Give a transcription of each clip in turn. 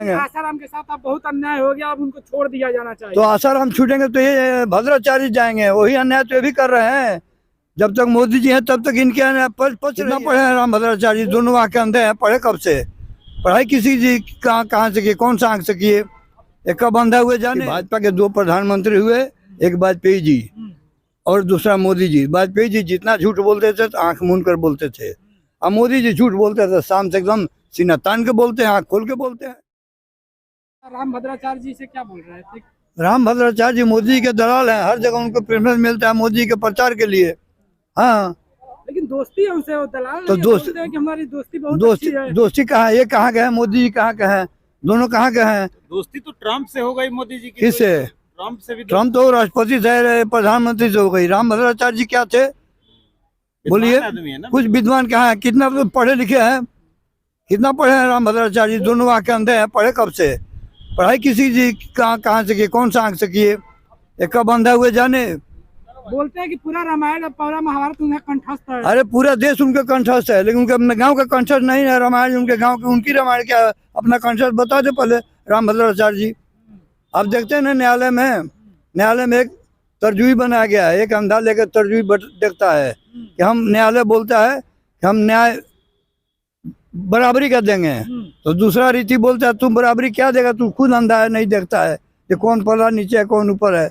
बोलेंगे? आसाराम के साथ अब बहुत अन्याय हो गया, अब उनको छोड़ दिया जाना चाहिए। तो आसाराम छूटेंगे तो ये भद्राचार्य जाएंगे, वही अन्याय तो ये भी कर रहे हैं। जब तक मोदी जी हैं तब तक इनके अन्याय कितना पढ़े हैं राम भद्राचार्य जी? दोनों आंखें अंधे हैं, पढ़े कब से? पढ़ाई किसी जी कहाँ से किए, कौन सा आंख से किए? एक कब अंधा हुए जाने? भाजपा के 2 प्रधानमंत्री हुए, एक वाजपेयी जी और दूसरा मोदी जी। वाजपेयी जी जितना झूठ बोलते थे तो आंख मूंद कर बोलते थे, अब मोदी जी झूठ बोलते थे शाम से एकदम सीना तान के बोलते हैं, आंख खोल के बोलते हैं। राम भद्राचार्य जी से क्या बोल रहे थे? राम भद्राचार्य जी मोदी जी के दलाल हैं, हर जगह उनको प्रेफरेंस मिलता है मोदी जी के प्रचार के लिए। हाँ, लेकिन दोस्ती है उनसे, वो दलाल तो नहीं है, बोलते हैं कि हमारी दोस्ती बहुत अच्छी है। दोस्ती कहाँ? ये कहाँ गए? मोदी जी कहाँ गए हैं? दोनों कहाँ गए हैं? दोस्ती तो ट्रम्प से हो गई मोदी जी की। किससे? ट्रम्प से भी। ट्रम्प तो राष्ट्रपति से, प्रधानमंत्री से हो गई। राम भद्राचार्य जी क्या थे? बोलिए, आदमी है ना। कुछ विद्वान कहाँ है? कितना पढ़े लिखे हैं? कितना पढ़े हैं राम भद्राचार्य जी? दोनों आंखें अंधे हैं, पढ़े कब से? पढ़ाई किसी जी कहाँ से किए, कौन सा आंख से किए? एक कब अंधा हुए जाने? बोलते हैं कि पूरा रामायण और पूरा महाभारत उनका कंठस्थ है। अरे पूरा देश उनके कंठस्थ है, लेकिन उनके अपने गांव का कंठस्थ नहीं है रामायण। उनके गांव की उनकी रामायण क्या है? अपना कंठस्थ बता दे पहले राम भद्राचार्य जी। आप देखते हैं ना न्यायालय में एक तरजुई बनाया गया है, एक अंधा लेकर तरजुई देखता है कि हम न्यायालय बोलता है कि हम न्याय बराबरी का देंगे, तो दूसरा रीति बोलता है तुम बराबरी क्या देगा, तू खुद अंधा है, नहीं देखता है कि कौन पला नीचे है कौन ऊपर है।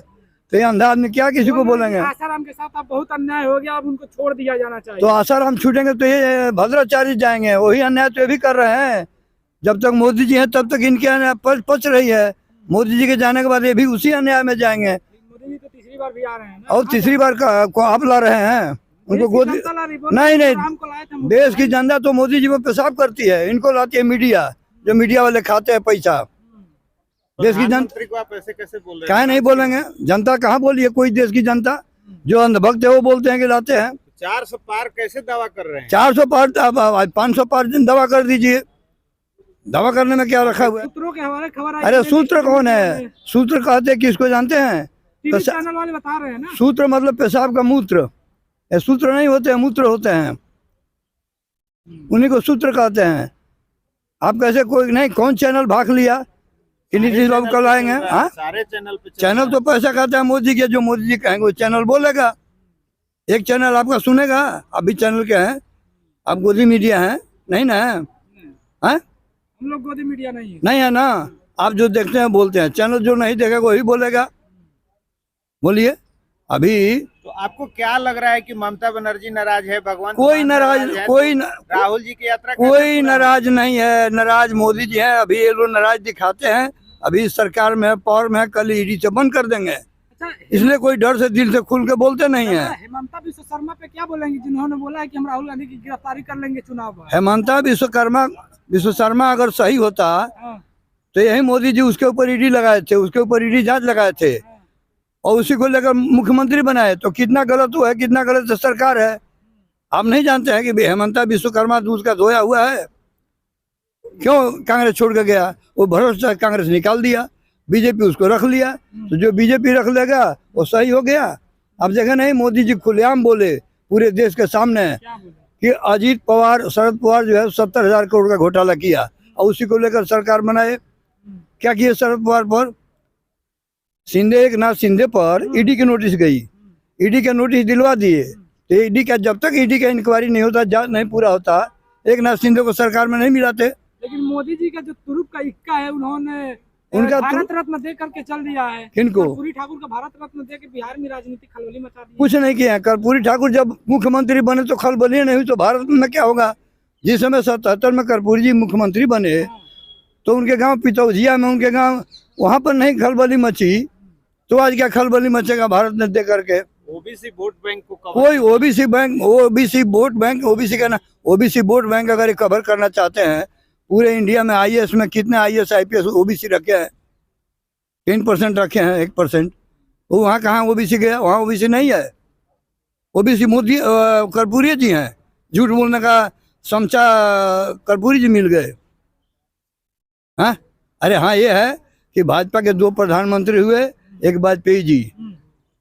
तो ये अंधा आदमी क्या किसी को बोलेंगे? आसाराम के साथ अब बहुत अन्याय हो गया, अब उनको छोड़ दिया जाना चाहिए। तो आसाराम छूटेंगे तो ये भद्राचार्य जाएंगे, वही अन्याय तो ये भी कर रहे हैं। जब तक मोदी जी हैं तब तक इनके अन्याय पच रही है, मोदी जी के जाने के बाद ये भी उसी अन्याय में जाएंगे। मोदी जी तो तीसरी बार भी आ रहे हैं ना। और तीसरी बार को आप ला रहे हैं उनको गोद? नहीं, देश की जनता तो मोदी जी को पेशाब करती है, इनको लाती है मीडिया, जो मीडिया वाले खाते हैं पैसा। देश की जनता को आप ऐसे कैसे बोल रहे हैं? क्या नहीं बोलेंगे? जनता कहाँ बोली है? कोई देश की जनता जो अंधभक्त है वो बोलते हैं कि लाते हैं। 400 पार कैसे दावा कर रहे हैं? 400 पार, 500 पार दिन दवा कर दीजिए। दवा करने में क्या रखा हुआ है? सूत्रों के हवाले खबर आई। अरे सूत्र कौन है? सूत्र कहते हैं किसको जानते हैं? टीवी चैनल वाले बता रहे हैं ना। सूत्र मतलब पेशाब का मूत्र, ये सूत्र नहीं होते हैं, मूत्र होते हैं, उन्हीं को सूत्र कहते हैं। आप कैसे कोई नहीं, कौन चैनल भाग लिया कि नीतीश बाबू कल आएंगे? हाँ, सारे चैनल पे चैनल तो पैसा खाता है मोदी के, जो मोदी जी कहेंगे वो चैनल बोलेगा। एक चैनल आपका सुनेगा। अभी चैनल क्या है? आप गोदी मीडिया है नहीं ना? है हम लोग गोदी मीडिया नहीं है ना? आप जो देखते हैं बोलते हैं, चैनल जो नहीं देखेगा वही बोलेगा। बोलिए। अभी तो आपको क्या लग रहा है कि ममता बनर्जी नाराज है? भगवान कोई नाराज, कोई राहुल जी की यात्रा कोई नाराज नहीं है। नाराज मोदी जी हैं। अभी ये लोग नाराज दिखाते हैं, अभी सरकार में पावर में, कल ईडी से बंद कर देंगे। अच्छा, इसलिए कोई डर से दिल से खुल के बोलते नहीं है। हेमंता विश्व शर्मा पे क्या बोलेंगे, जिन्होंने बोला है कि हम राहुल गांधी की गिरफ्तारी कर लेंगे चुनाव में? हेमंता विश्व शर्मा अगर सही होता तो यही मोदी जी उसके ऊपर ईडी लगाए थे, उसके ऊपर ईडी जांच लगाए थे और उसी को लेकर मुख्यमंत्री बनाए। तो कितना गलत हुआ है, कितना गलत सरकार है। आप नहीं जानते हैं कि हेमंता विश्वकर्मा दूध का धोया हुआ है? क्यों कांग्रेस छोड़ के गया? वो भरोसा कांग्रेस निकाल दिया, बीजेपी उसको रख लिया। तो जो बीजेपी रख लेगा वो सही हो गया। अब देखे नहीं, मोदी जी खुलेआम बोले पूरे देश के सामने कि अजीत पवार, शरद पवार जो है 70,000 करोड़ का घोटाला किया और उसी को लेकर सरकार बनाए। क्या किए शरद पवार पर? एक नाथ शिंदे पर ईडी की नोटिस गई, ईडी का नोटिस दिलवा दिए। तो ईडी का जब तक ईडी का इंक्वायरी नहीं होता, जांच नहीं पूरा होता, एक नाथ शिंदे को सरकार में नहीं मिलाते। लेकिन मोदी जी का जो तुरुप का इक्का है, उन्होंने उनका भारत रत्न दे करके चल दिया है। किनको? कर्पूरी ठाकुर का भारत रत्न दे के बिहार में राजनीति खलबली मचा दी। कुछ नहीं किया। कर्पूरी ठाकुर जब मुख्यमंत्री बने तो खलबली नहीं हुई, तो भारत में क्या होगा? जिस समय 77 में कर्पूरी जी मुख्यमंत्री बने तो उनके गांव पितौजिया में, उनके गांव वहां पर नहीं खलबली मची, तो आज क्या खलबली मचेगा भारत ने दे करके? ओबीसी वोट बैंक को कोई ओबीसी वोट बैंक, ओबीसी का ना, ओबीसी वोट बैंक अगर कवर करना चाहते हैं, पूरे इंडिया में आईएएस में कितने आईएएस आईपीएस ओबीसी रखे हैं? 3% रखे हैं, 1%। वो वहाँ कहाँ ओबीसी गया? वहाँ ओबीसी नहीं है। ओबीसी मोदी कर्पूरी जी हैं। झूठ बोलने का समझा कर्पूरी जी मिल गए। हाँ, अरे हाँ, ये है कि भाजपा के 2 प्रधानमंत्री हुए, एक वाजपेयी जी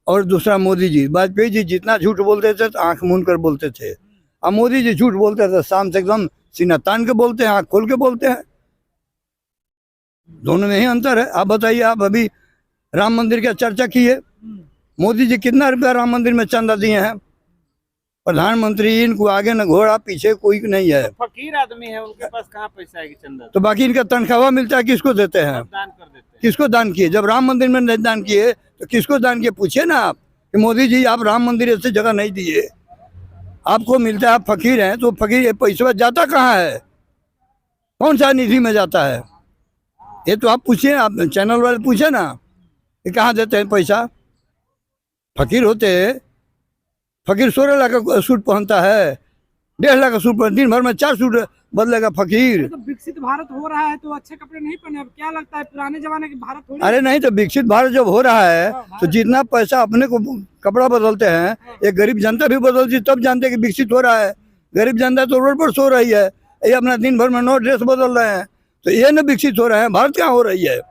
और दूसरा मोदी जी। वाजपेयी जी जितना झूठ बोलते थे तो आंख मूंद कर बोलते थे, अब मोदी जी झूठ बोलते थे शाम से एकदम सीना तान के बोलते हैं, आंख खोल के बोलते हैं। दोनों में ही अंतर है। आप बताइए, आप अभी राम मंदिर की चर्चा की है, मोदी जी कितना रुपया राम मंदिर में चंदा दिए हैं? प्रधानमंत्री, इनको आगे न घोड़ा पीछे कोई नहीं है। फकीर आदमी है, उनके पास कहाँ पैसा है कि चंदा तो बाकी इनका तनख्वाह मिलता है, किसको देते हैं? दान कर देते हैं। किसको दान किए? जब राम मंदिर में नहीं दान किए तो किसको दान किए? पूछिए ना आप कि मोदी जी आप राम मंदिर ऐसी जगह नहीं दिए, आपको मिलता है, आप फकीर हैं, तो फकीर ये पैसा जाता कहाँ है? कौन सा निधि में जाता है? ये तो आप पूछिए, आप चैनल वाले पूछे ना कि कहाँ देते हैं पैसा। फकीर होते, फकीर 16 लाख का सूट पहनता है, 1.5 लाख का सूट पहन, दिन भर में 4 सूट बदलेगा फकीर। तो विकसित भारत हो रहा है तो अच्छे कपड़े नहीं पहने, अब क्या लगता है पुराने जमाने के भारत थोड़ी। अरे नहीं, तो विकसित भारत जब हो रहा है तो जितना पैसा अपने को कपड़ा बदलते हैं, एक गरीब जनता भी बदलती, तब जानते हैं कि विकसित हो रहा है। गरीब जनता तो रोड पर सो रही है, ये अपना दिन भर में नौ ड्रेस बदल रहे हैं, तो ये न विकसित हो रहे हैं। भारत क्या हो रही है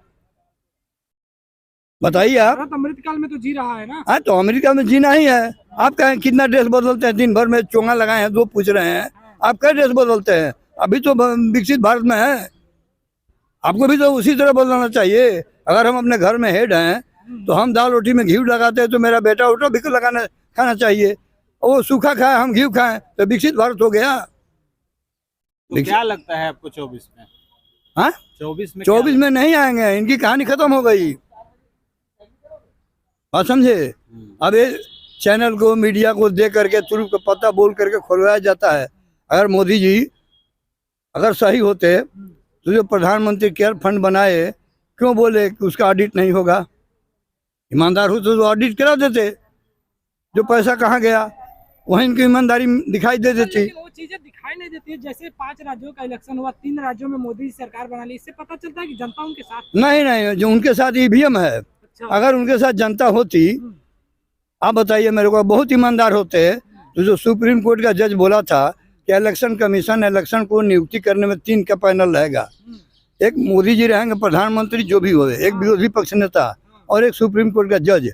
बताइए आप? भारत अमृतकाल में तो जी रहा है ना। हाँ, तो अमेरिका में जीना ही है। आप कहें कितना ड्रेस बदलते हैं, दिन भर में चोंगा लगाए हैं, 2 पूछ रहे हैं, आप क्या ड्रेस बदलते हैं? अभी तो विकसित भारत में है, आपको भी तो उसी तरह बदलना चाहिए। अगर हम अपने घर में हेड हैं तो हम दाल रोटी में घी लगाते हैं, तो मेरा बेटा उठो भी लगाना खाना चाहिए, और वो सूखा खाए हम घी खाएं, तो विकसित भारत हो गया। तो क्या लगता है आपको 24 में? हाँ, 24 में 24 में नहीं आएंगे, इनकी कहानी खत्म हो गई। बात समझे? अब ये चैनल को, मीडिया को दे करके तुरंत को पता बोल करके खुलवाया जाता है। अगर मोदी जी अगर सही होते तो जो प्रधानमंत्री केयर फंड बनाए, क्यों बोले कि उसका ऑडिट नहीं होगा? ईमानदार हो तो ऑडिट करा देते, जो पैसा कहाँ गया वहीं इनकी ईमानदारी दिखाई दे देती। लेकिन वो चीजें दिखाई नहीं देती है। जैसे 5 राज्यों का इलेक्शन हुआ, 3 राज्यों में मोदी सरकार बना ली, इससे पता चलता है कि जनता उनके साथ। नहीं नहीं, जो उनके साथ ईवीएम है, अच्छा, अगर उनके साथ जनता होती, आप बताइए मेरे को, बहुत ईमानदार होते, तो जो सुप्रीम कोर्ट का जज बोला था कि इलेक्शन कमीशन इलेक्शन को नियुक्ति करने में 3 का पैनल रहेगा, एक मोदी जी रहेंगे प्रधानमंत्री जो भी हो, एक विरोधी पक्ष नेता और एक सुप्रीम कोर्ट का जज।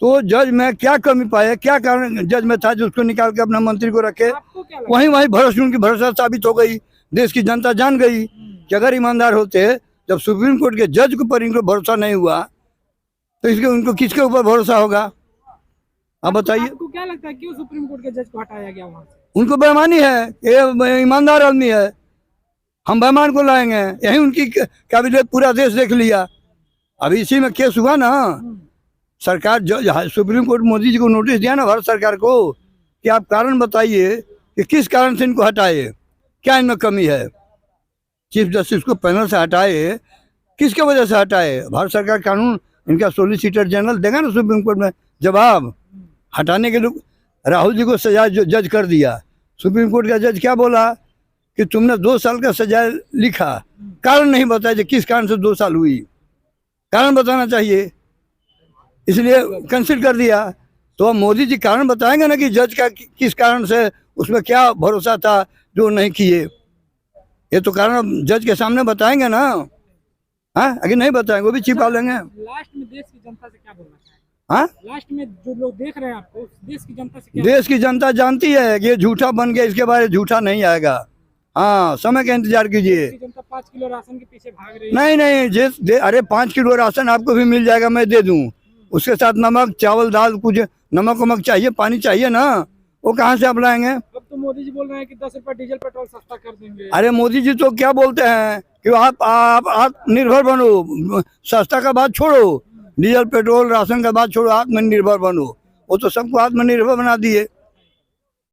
तो जज में क्या कमी पाए, क्या कारण जज में था जो उसको निकाल के अपना मंत्री को रखे? आपको क्या लगता वहीं भरोसा, उनकी भरोसा साबित हो गई, देश की जनता जान गई कि अगर ईमानदार होते, जब सुप्रीम कोर्ट के जज के पर इनको भरोसा नहीं हुआ तो इसके उनको किसके ऊपर भरोसा होगा? आप बताइए। आपको क्या लगता है क्यों सुप्रीम कोर्ट के जज को हटाया गया वहाँ से? उनको बेईमानी है, ये ईमानदार आदमी है, हम बेईमान को लाएंगे, यही उनकी काबिलियत पूरा देश देख लिया। अभी इसी में केस हुआ ना, सरकार जो सुप्रीम कोर्ट मोदी जी को नोटिस दिया ना, भारत सरकार को, कि आप कारण बताइए कि किस कारण से इनको हटाए, क्या इनमें कमी है। चीफ जस्टिस को पैनल से हटाए, किसके वजह से हटाए? भारत सरकार कानून, इनका सोलिसिटर जनरल देगा ना सुप्रीम कोर्ट में जवाब। हटाने के लिए राहुल जी को सजा जो जज कर दिया, सुप्रीम कोर्ट का जज क्या बोला कि तुमने 2 साल का सजा लिखा, कारण नहीं बताया किस कारण से 2 साल हुई, कारण बताना चाहिए, इसलिए कैंसिल कर दिया। तो अब मोदी जी कारण बताएंगे ना कि जज का किस कारण से, उसमें क्या भरोसा था जो नहीं किए, ये तो कारण जज के सामने बताएंगे ना। हाँ, अगर नहीं बताएंगे वो भी छिपा लेंगे। लास्ट में देश की जनता से क्या बोलना चाहेंगे? हाँ, लास्ट में जो लोग देख रहे हैं आपको, देश की जनता से क्या? देश की जनता जानती है कि ये झूठा बन गया, इसके बारे में झूठा नहीं आएगा। हाँ, समय का इंतजार कीजिए। देश की जनता 5 किलो राशन के पीछे भाग रही है। नहीं नहीं, अरे 5 किलो राशन आपको भी मिल जाएगा, मैं दे दूं, उसके साथ नमक चावल दाल, कुछ नमक वमक चाहिए, पानी चाहिए ना, वो कहाँ से आप लाएंगे? अब तो मोदी जी बोल रहे हैं कि 10 रुपए डीजल पेट्रोल सस्ता कर देंगे। अरे मोदी जी तो क्या बोलते हैं कि आप आत्मनिर्भर बनो, सस्ता का बात छोड़ो, डीजल पेट्रोल राशन का बात छोड़ो, आत्मनिर्भर बनो। वो तो सबको आत्मनिर्भर बना दिए।